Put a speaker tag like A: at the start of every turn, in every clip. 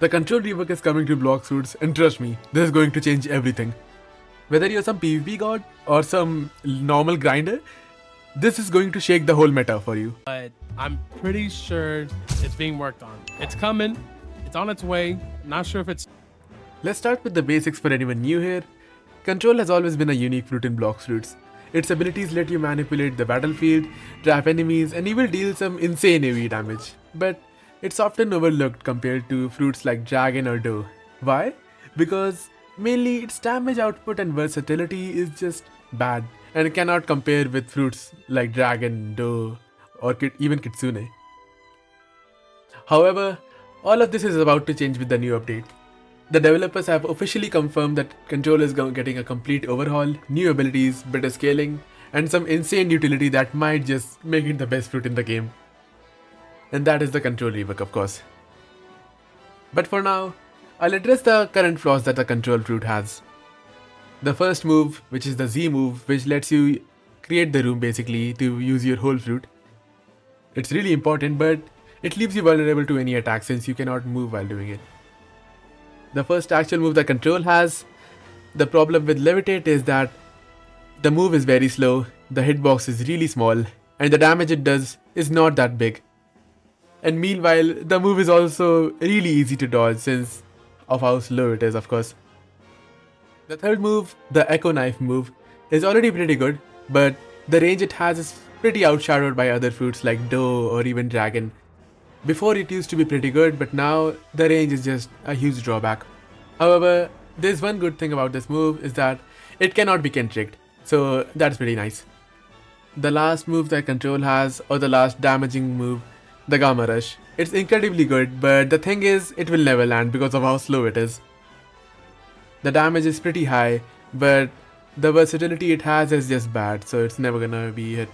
A: The Control Rework is coming to Blox Fruits, and trust me, this is going to change everything. Whether you're some PvP god or some normal grinder, this is going to shake the whole meta for you.
B: But I'm pretty sure it's being worked on. It's coming. It's on its way. Not sure if it's...
A: Let's start with the basics for anyone new here. Control has always been a unique fruit in Blox Fruits. Its abilities let you manipulate the battlefield, trap enemies, and even deal some insane AoE damage. But it's often overlooked compared to fruits like Dragon or Doe. Why? Because mainly its damage output and versatility is just bad and cannot compare with fruits like Dragon, Doe, or even Kitsune. However, all of this is about to change with the new update. The developers have officially confirmed that Control is getting a complete overhaul, new abilities, better scaling, and some insane utility that might just make it the best fruit in the game. And that is the Control Rework, of course. But for now, I'll address the current flaws that the Control Fruit has. The first move, which is the Z move, which lets you create the room basically to use your whole fruit. It's really important, but it leaves you vulnerable to any attack since you cannot move while doing it. The first actual move that Control has, the problem with Levitate is that the move is very slow, the hitbox is really small, and the damage it does is not that big. And meanwhile, the move is also really easy to dodge since of how slow it is, of course. The third move, the Echo Knife move, is already pretty good, but the range it has is pretty outshadowed by other fruits like Doe or even Dragon. Before it used to be pretty good, but now the range is just a huge drawback. However, there's one good thing about this move is that it cannot be cantricked, so that's pretty nice. The last move that Control has, or the last damaging move, the Gamma Rush. It's incredibly good, but the thing is, it will never land because of how slow it is. The damage is pretty high, but the versatility it has is just bad, so it's never gonna be hit.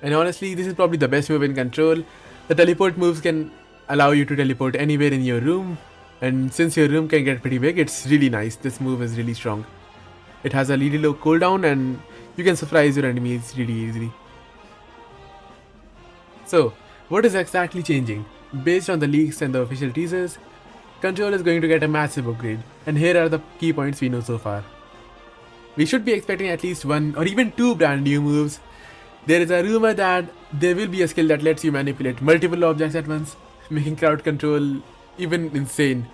A: And honestly, this is probably the best move in Control. The teleport moves can allow you to teleport anywhere in your room, and since your room can get pretty big, it's really nice. This move is really strong. It has a really low cooldown and you can surprise your enemies really easily. So, what is exactly changing? Based on the leaks and the official teasers, Control is going to get a massive upgrade, and here are the key points we know so far. We should be expecting at least one or even two brand new moves. There is a rumor that there will be a skill that lets you manipulate multiple objects at once, making crowd control even insane.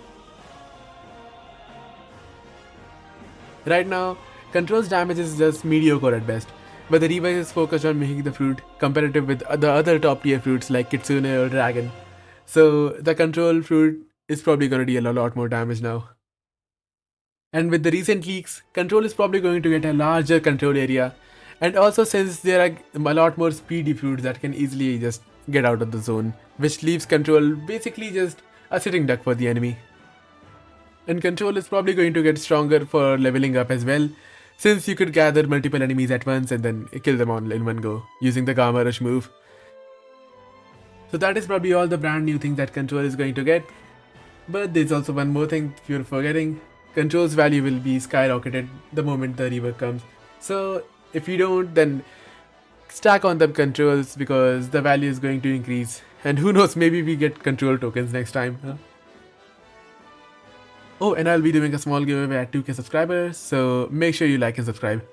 A: Right now, Control's damage is just mediocre at best, but the revive is focused on making the fruit competitive with the other top tier fruits like Kitsune or Dragon. So the Control fruit is probably going to deal a lot more damage now. And with the recent leaks, Control is probably going to get a larger control area. And also since there are a lot more speedy fruits that can easily just get out of the zone, which leaves Control basically just a sitting duck for the enemy. And Control is probably going to get stronger for leveling up as well, since you could gather multiple enemies at once and then kill them all in one go, using the Gamma Rush move. So that is probably all the brand new things that Control is going to get. But there's also one more thing if you're forgetting. Control's value will be skyrocketed the moment the rework comes. So if you don't, then stack on the Controls because the value is going to increase. And who knows, maybe we get Control tokens next time. Huh? Oh, and I'll be doing a small giveaway at 2k subscribers, so make sure you like and subscribe.